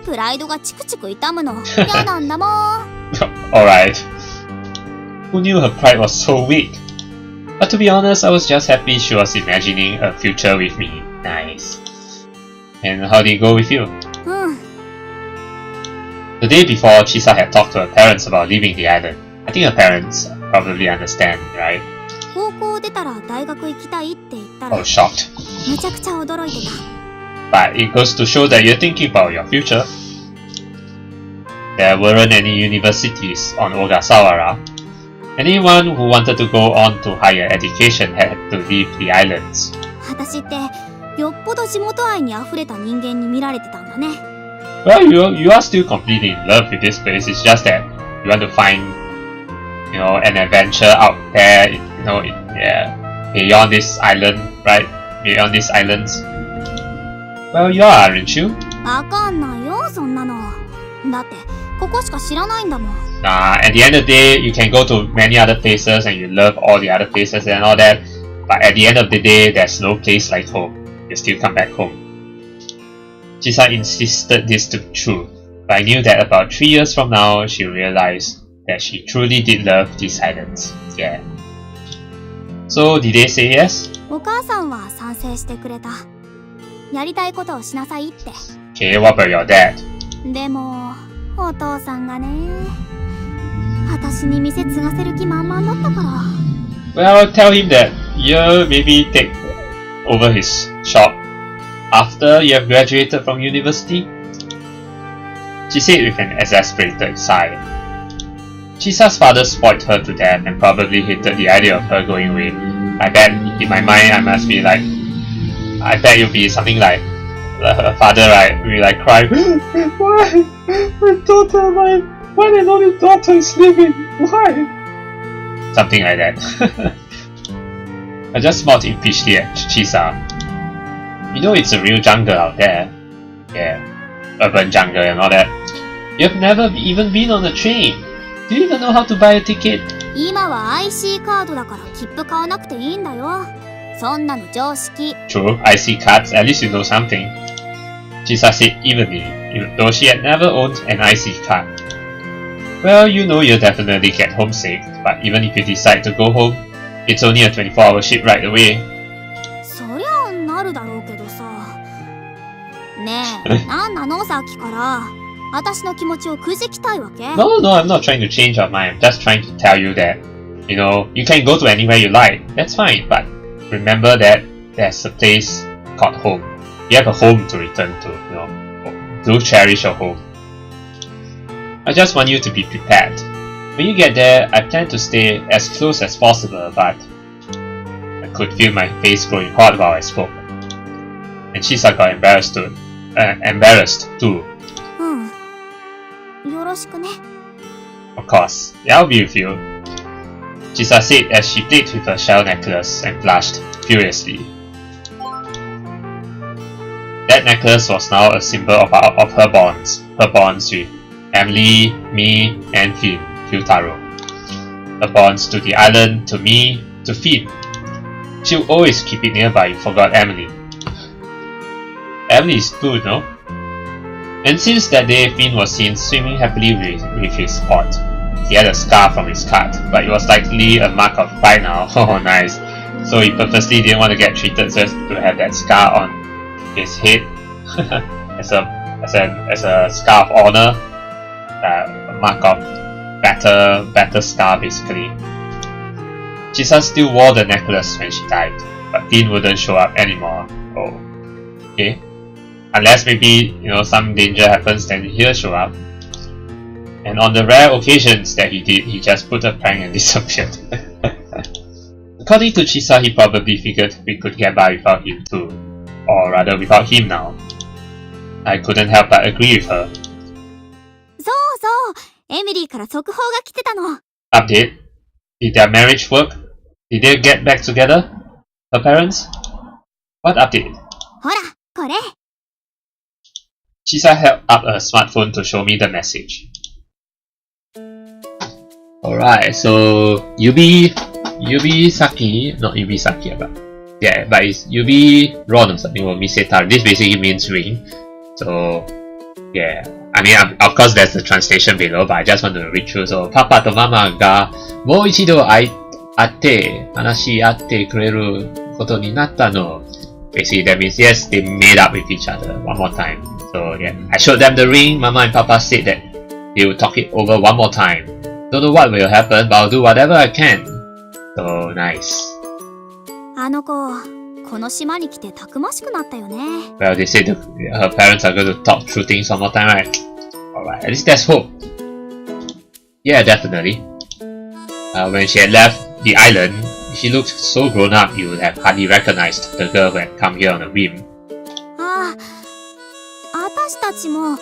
プライドがチクチク痛むの嫌なんだもん。Alright. Who knew her pride was so weak? But to be honest, I was just happy she was imagining a future with me. Nice. And how did it go with you? The day before, Chisa had talked to her parents about leaving the island. I think her parents probably understand, right? 高校出たら大学行きたいって言ったら Oh, shocked. むちゃくちゃ驚いてた。But it goes to show that you're thinking about your future. There weren't any universities on Ogasawara. Anyone who wanted to go on to higher education had to leave the islands. 私ってよっぽど地元愛に溢れた人間に見られてたんだね。Well, you are still completely in love with this place. It's just that you want to find, an adventure out there, beyond this island, right? Beyond these islands. Well, you are, aren't you? わかんないよ、そんなの。だってここしか知らないんだもん。Nah, at the end of the day, you can go to many other places and you love all the other places and all that. But at the end of the day, there's no place like home. You still come back home. Chisa insisted this to be true, but I knew that about 3 years from now, she'll realize that she truly did love these islands. Yeah. So, did they say yes? お母さんは賛成してくれた。やりたいことをしなさいって。Okay, what about your dad? でも、お父さんがね、私に店継がせる気満々だったから。Well, tell him that you maybe take over his shop after you have graduated from university. She said with an exasperated sigh. Chisa's father spoiled her to death and probably hated the idea of her going away. I bet in my mind I must be like, I bet you'll be something like her father, right? Will be like crying, why? My daughter, my one and only daughter is leaving. Why? Something like that. I just smelled impishly at Chisa. You know it's a real jungle out there. Yeah, urban jungle and all that. You've never even been on a train. Do you even know how to buy a ticket? 今は IC カードだから切符買わなくていいんだよ。そんなの常識。 True, I see cards, at least you know something. Chisa said evenly, even though she had never owned an IC card. Well, you know you'll definitely get homesick, but even if you decide to go home, it's only a 24-hour ship ride away. そりゃなるだろうけどさ。ねえ、なんなのさっきから。私の気持ちをくじきたいわけ？ No, I'm not trying to change your mind. I'm just trying to tell you that, you know, you can go to anywhere you like. That's fine, but remember that there's a place called home. You have a home to return to, you know. Do cherish your home. I just want you to be prepared. When you get there, I plan to stay as close as possible, but I could feel my face growing hot while I spoke. And Chisa got embarrassed too. よろしくね。 Of course, I'll be with you. Chisa said as she played with her shell necklace and blushed furiously. That necklace was now a symbol of her bonds with Emily, me, and Finn, Fyutaro. Her bonds to the island, to me, to Finn. She'll always keep it nearby, you forgot Emily. Emily is good, no? And since that day, Finn was seen swimming happily with his pot. He had a scar from his cut, but it was likely a mark of pride now. Oh, nice. So he purposely didn't want to get treated so as to have that scar on his head as a scar of honor, a mark of better scar basically. Chisa still wore the necklace when she died, but Finn wouldn't show up anymore. Oh, okay. Unless maybe, you know, some danger happens, then he'll show up. And on the rare occasions that he did, he just put a prank and disappeared. According to Chisa, he probably figured we could get by without him too. Or rather, without him now. I couldn't help but agree with her. そうそう、エミリーから速報が来てたの。 Update? Did their marriage work? Did they get back together? Her parents? What update? ほら、これ。 Chisa held up a smartphone to show me the message. Alright, so Yubi Saki, not Yubi Saki, but yeah, but it's Yubi Ron or something, or Misetar. This basically means ring. So yeah, I mean, of course there's the translation below, but I just want to read through. So, Papa to Mama ga mou ichido atte hanashi atte kureru koto ni natta no. Basically that means yes, they made up with each other one more time. So yeah, I showed them the ring. Mama and Papa said that they will talk it over one more time. Don't know what will happen, but I'll do whatever I can. So nice. あの子、この島に来てたくましくなったよね。 Well, they said her parents are going to talk through things one more time, right? Alright, at least there's hope. Yeah, definitely. When she had left the island, she looked so grown up you would have hardly recognized the girl who had come here on a whim. ああ、私たちも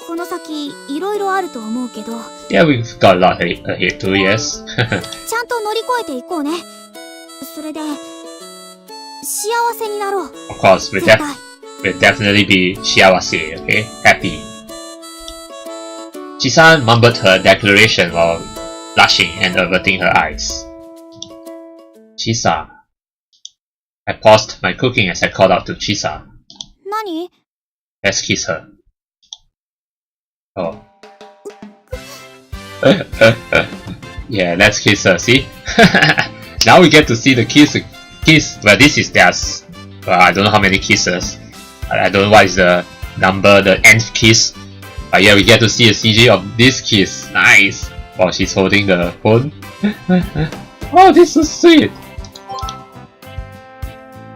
この先いろいろあると思うけど。Yeah, we've got a lot ahead too, yes. ちゃんと乗り越えていこうね。それで幸せになろう。Of course, we'll definitely be shiawase, okay? Happy. Chisa mumbled her declaration while blushing and averting her eyes. Chisa. I paused my cooking as I called out to Chisa. 何？ Let's kiss her. Oh. Yeah, let's kiss her, see? Now we get to see the kiss. Well, this is theirs. Well, I don't know how many kisses. I don't know what is the number, the nth kiss. But yeah, we get to see a CG of this kiss. Nice! While she's holding the phone. Oh, this is so sweet!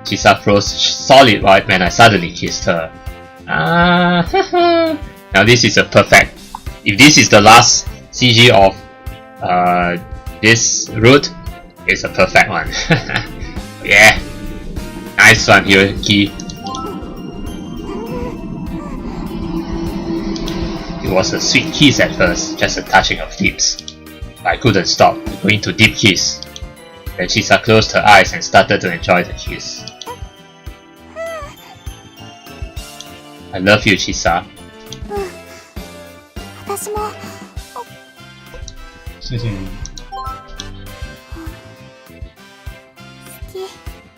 Chisa froze solid when I suddenly kissed her. Now this is a perfect. If this is the last CG of this route, it's a perfect one. Yeah. Nice one, Hiroki. It was a sweet kiss at first, just a touching of lips. But I couldn't stop, going to deep kiss. Then Chisa closed her eyes and started to enjoy the kiss. I love you, Chisa. 私も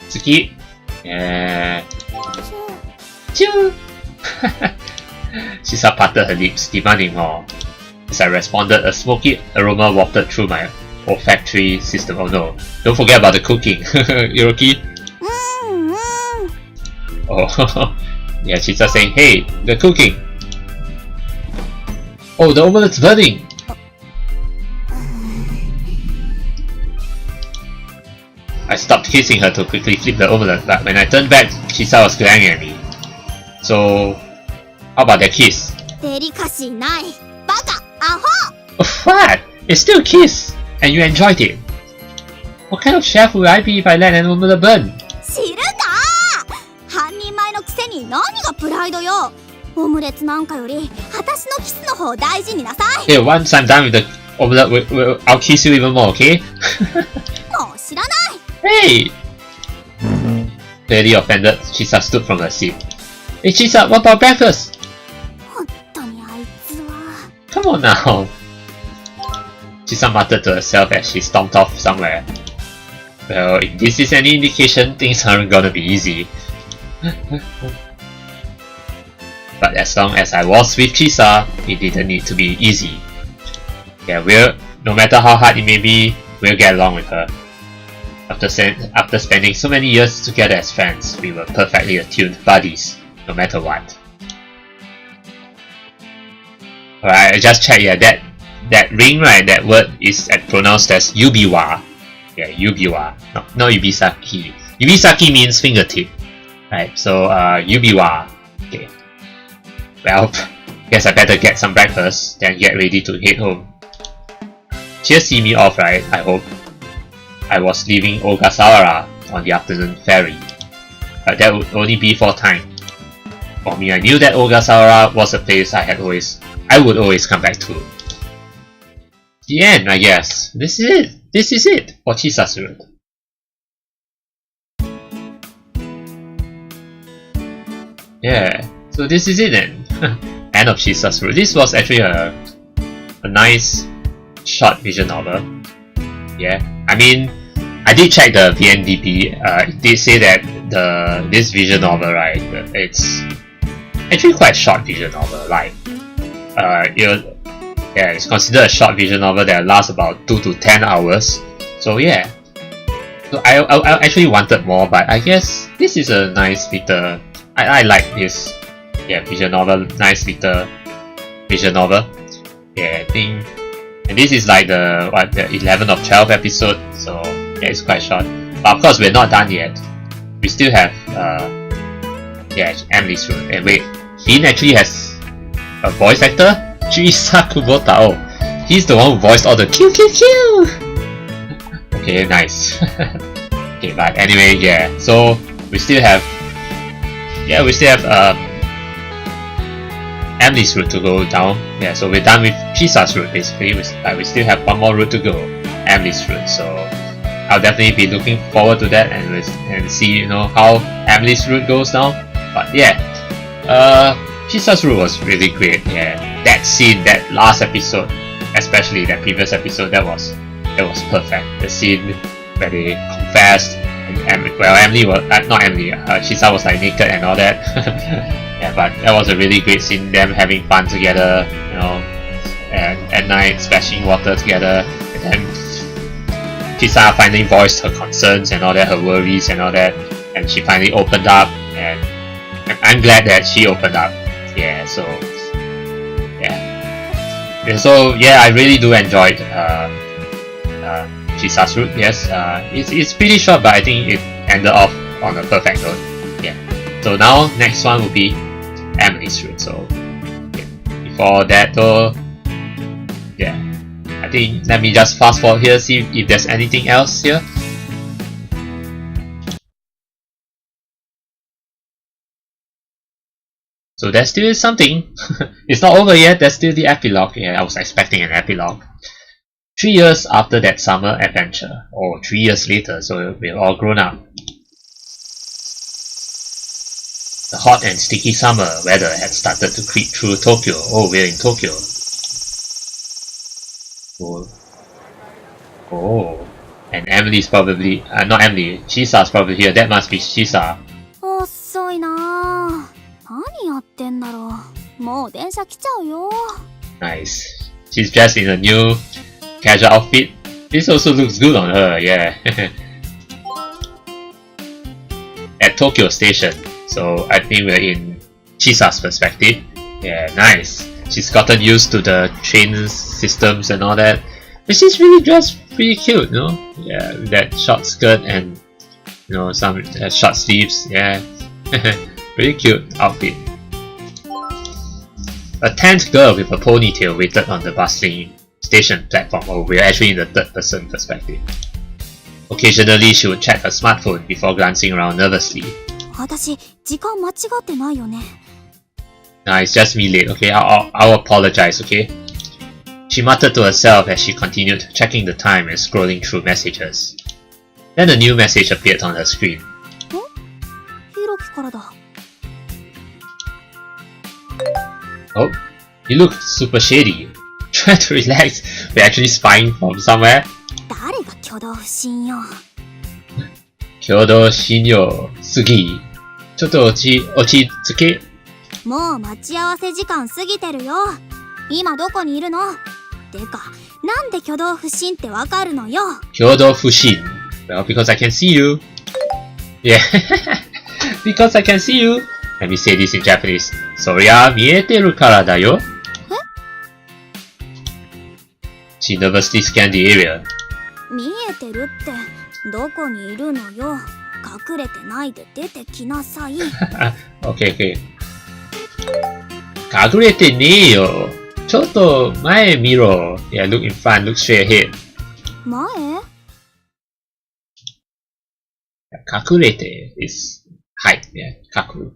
Tsuki? Yeah. Choo! Chisa parted her lips, demanding more. As I responded, a smoky aroma wafted through my olfactory system. Oh no, don't forget about the cooking, Hiroki. Oh, yeah, Chisa saying, hey, the cooking. Oh, the omelette's burning. I stopped kissing her to quickly flip the omelette, but when I turned back, Chisa was glaring at me. So, how about that kiss? デリカシーないバカアホ What? It's still a kiss! And you enjoyed it! What kind of chef would I be if I let an omelette burn? 知るか半人前のくせに何がプライドよオムレツなんかより私のキスの方を大事になさい Hey, once I'm done with the omelette, I'll kiss you even more, okay? もう知らない Hey! Clearly offended, Chisa stood from her seat. Hey Chisa, what about breakfast? 本当にあいつは Come on now! Chisa muttered to herself as she stomped off somewhere. Well, if this is any indication, things aren't gonna be easy. But as long as I was with Chisa, it didn't need to be easy. Yeah, no matter how hard it may be, we'll get along with her. After spending so many years together as friends, we were perfectly attuned buddies, no matter what. Alright, I just checked, yeah, that ring, right, that word is pronounced as yubiwa. Yeah, yubiwa, not yubisaki. Yubisaki means fingertip. Right, so yubiwa. Okay. Well, guess I better get some breakfast, then get ready to head home. She'll see me off, right, I hope. I was leaving Ogasawara on the afternoon ferry. But that would only be for time. For me, I knew that Ogasawara was a place I would always come back to. The end, I guess. This is it for Chisa's route. Yeah, so this is it then. End of Chisa's route. This was actually a nice short visual novel. Yeah, I mean, I did check the VNDB. It did say that this visual novel, right, it's actually quite a short visual novel. Like, it's considered a short visual novel that lasts about 2 to 10 hours. So yeah, so I actually wanted more, but I guess this is a nice little. I like this. Yeah, visual novel, nice little visual novel. Yeah, I think. And this is like the 11th of 12 episode, so yeah, it's quite short. But of course, we're not done yet. We still have Emily's route. And wait, Finn actually has a voice actor, Chisa Kubota. Oh, he's the one who voiced all the Q Q Q. Okay, nice. Okay, but anyway, yeah. So we still have Emily's route to go down. Yeah, so we're done with Chisa's route basically. We still have one more route to go, Emily's route. So I'll definitely be looking forward to that and see how Emily's route goes down. But yeah, Chisa's route was really great. Yeah, that scene, that last episode, especially that previous episode, that was perfect. The scene where they confessed, and Emily was not Emily. Chisa was like naked and all that. Yeah, but that was a really great scene, them having fun together, and at night splashing water together, and then Chisa finally voiced her concerns and all that, her worries and all that, and she finally opened up, and I'm glad that she opened up. Yeah, so yeah. And so yeah, I really do enjoy Chisa's route. Yes, it's pretty short, but I think it ended off on a perfect note. Yeah. So now next one will be Emily's route. So yeah. Before that though, yeah, I think let me just fast forward here, see if there's anything else here. So there's still something. It's not over yet, there's still the epilogue. Yeah, I was expecting an epilogue. 3 years after that summer adventure. Or 3 years later, so we've all grown up. The hot and sticky summer weather had started to creep through Tokyo. Oh, we're in Tokyo. Oh. And Emily's probably... not Emily, Chisa's probably here. That must be Chisa. 遅いなあ。何やってんだろう。もう電車来ちゃうよ。 Nice. She's dressed in a new casual outfit. This also looks good on her, yeah. At Tokyo Station. So I think we're in Chisa's perspective. Yeah, nice. She's gotten used to the train systems and all that. But she's really dressed pretty cute, you know? Yeah, with that short skirt and, you know, some short sleeves. Yeah. Really cute outfit. A tanned girl with a ponytail waited on the bustling station platform. Oh, we're actually in the third person perspective. Occasionally, she would check her smartphone before glancing around nervously. 私、時間間違ってないよね。 Nah, it's just me late, okay? I'll apologize, okay? She muttered to herself as she continued checking the time and scrolling through messages. Then a new message appeared on her screen. ひろきからだ。 Oh, you look super shady. Try to relax. We're actually spying from somewhere. 誰が挙動不審よ。 Kyodo Shinyo Sugi. ちょっと落ち着け。もう待ち合わせ時間過ぎてるよ。今どこにいるの？てか、なんで挙動不審ってわかるのよ。 Kyodo Fushin. Well, because I can see you. Yeah. Because I can see you. Let me say this in Japanese. そりゃ見えてるからだよ。She nervously scanned the area. 見えてるってどこにいるのよ。隠れてないで出てきなさい。Okay, okay. 隠れてねえよ。ちょっと前見ろ。Yeah, look in front, look straight ahead. 前？隠れて is hide, yeah, kaku.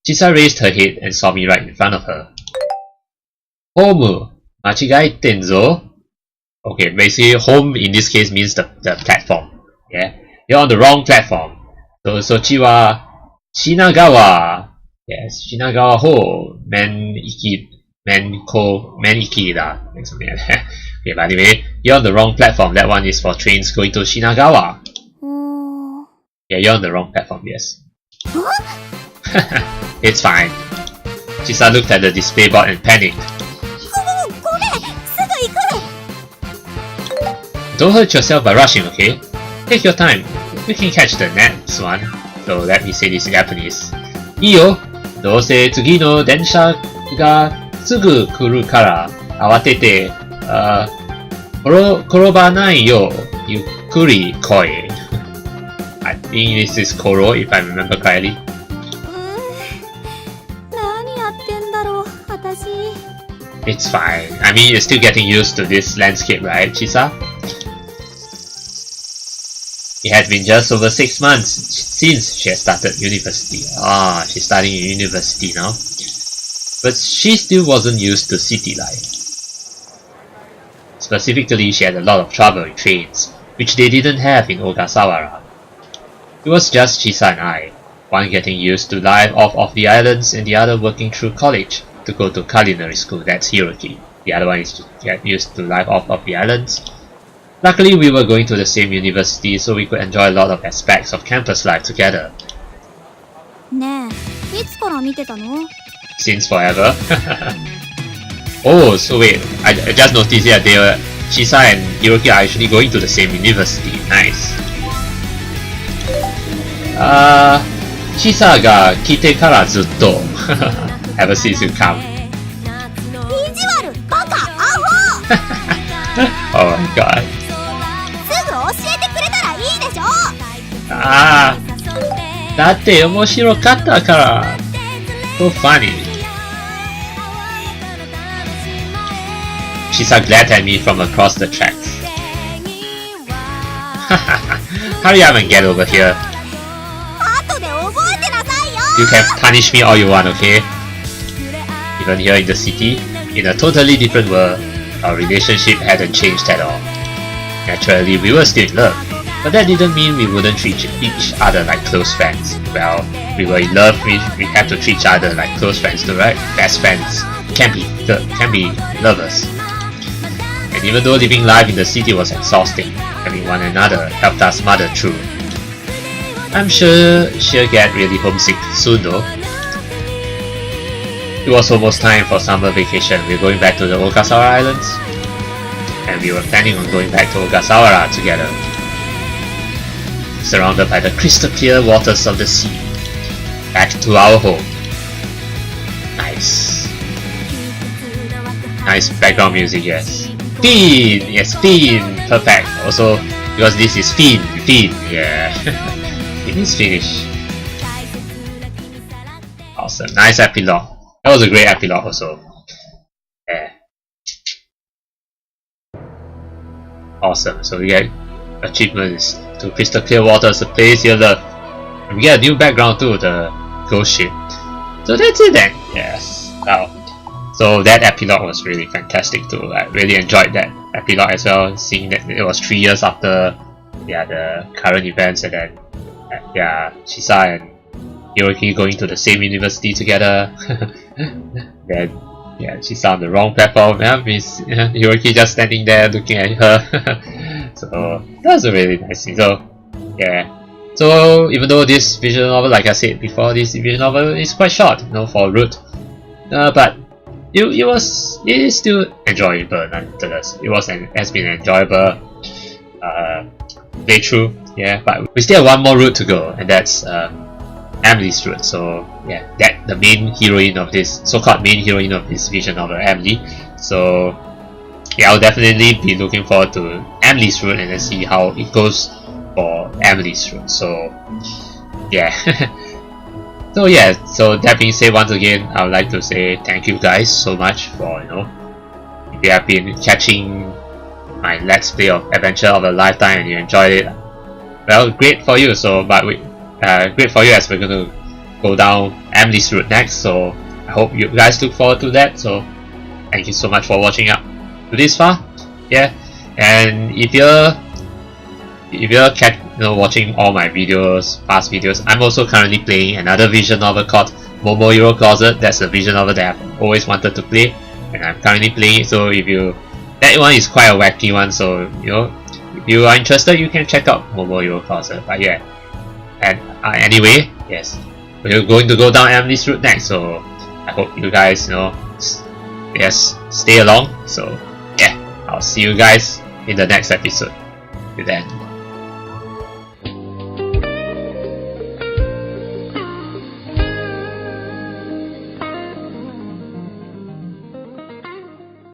Chisa raised her head and saw me right in front of her. Home, 間違えてんぞ. Okay, basically home in this case means the platform. Yeah, you're on the wrong platform. So そっちは品川. Yes, 品川方men iki da. Something like that. Okay, but anyway, you're on the wrong platform. That one is for trains going to Shinagawa. Yeah, you're on the wrong platform, yes. It's fine. Chisa looked at the display board and panicked. Don't hurt yourself by rushing, okay? Take your time. We can catch the next one. So let me say this in Japanese. いいよ。どうせ次の電車がすぐ来るから慌てて、転ばないようゆっくり来い。I think this is Koro, if I remember correctly. 何やってんだろう、私。 It's fine. I mean, you're still getting used to this landscape, right, Chisa? It has been just over 6 months since she has started university. Ah, she's studying in university now. But she still wasn't used to city life. Specifically, she had a lot of trouble with trains, which they didn't have in Ogasawara. It was just Chisa and I, one getting used to life off the islands and the other working through college to go to culinary school. That's Hiroki. The other one is to get used to life off the islands. Luckily, we were going to the same university, so we could enjoy a lot of aspects of campus life together. ねえ、いつから見てたの？ Since forever. Oh, so wait, I just noticed that Chisa and Hiroki are actually going to the same university. Nice. Chisa が来てからずっと ever since you come. 意地悪、バカ、アホ。 Oh my god. すぐ教えてくれたらいいでしょ。だって面白かったから。So funny. Chisa glared at me from across the tracks. Hurry up and get over here. 後で覚えてなさいよ。 You can punish me all you want, okay? Even here in the city, in a totally different world, our relationship hadn't changed at all. Naturally, we were still in love, but that didn't mean we wouldn't treat each other like close friends. Well, we were in love, we had to treat each other like close friends too, right? Best friends can be lovers. And even though living life in the city was exhausting, having one another helped us mother through. I'm sure she'll get really homesick soon though. It was almost time for summer vacation. We're going back to the Ogasawara Islands, and we were planning on going back to Ogasawara together, surrounded by the crystal clear waters of the sea. Back to our home. Nice. Nice background music, yes. Fin! Yes, fin! Perfect. Also, because this is fin, yeah. It is finished. Awesome. Nice epilogue. That was a great epilogue also. Yeah. Awesome. So we get achievements to crystal clear waters, the place you love. And we get a new background too, the ghost ship. So that's it then. Yes. Wow. So that epilogue was really fantastic too. I really enjoyed that epilogue as well, seeing that it was 3 years after the current events, and then Chisa and Hiroki going to the same university together. Then Chisa on the wrong platform, Hiroki just standing there looking at her. So that was a really nice scene. So so even though this visual novel, like I said before, this visual novel is quite short, for Root, but it is still enjoyable nonetheless. Has been an enjoyable playthrough. But we still have one more route to go, and that's Emily's route. So that the main heroine of this, so-called main heroine of this visual novel, Emily. So I'll definitely be looking forward to Emily's route and then see how it goes for Emily's route. So so that being said, once again, I would like to say thank you guys so much for if you have been catching my Let's Play of Adventure of a Lifetime and you enjoyed it. Well, great for you. So, great for you as we're going to go down Emily's route next. So, I hope you guys look forward to that. So, thank you so much for watching up to this far. And if you're watching all my past videos, I'm also currently playing another visual novel called MoeNovel. That's a visual novel that I've always wanted to play, and I'm currently playing it. So, that one is quite a wacky one. So, if you are interested, you can check out MoeNovel. But and anyway, yes, we're going to go down Emily's route next. So I hope you guys, stay along. So I'll see you guys in the next episode. Till then.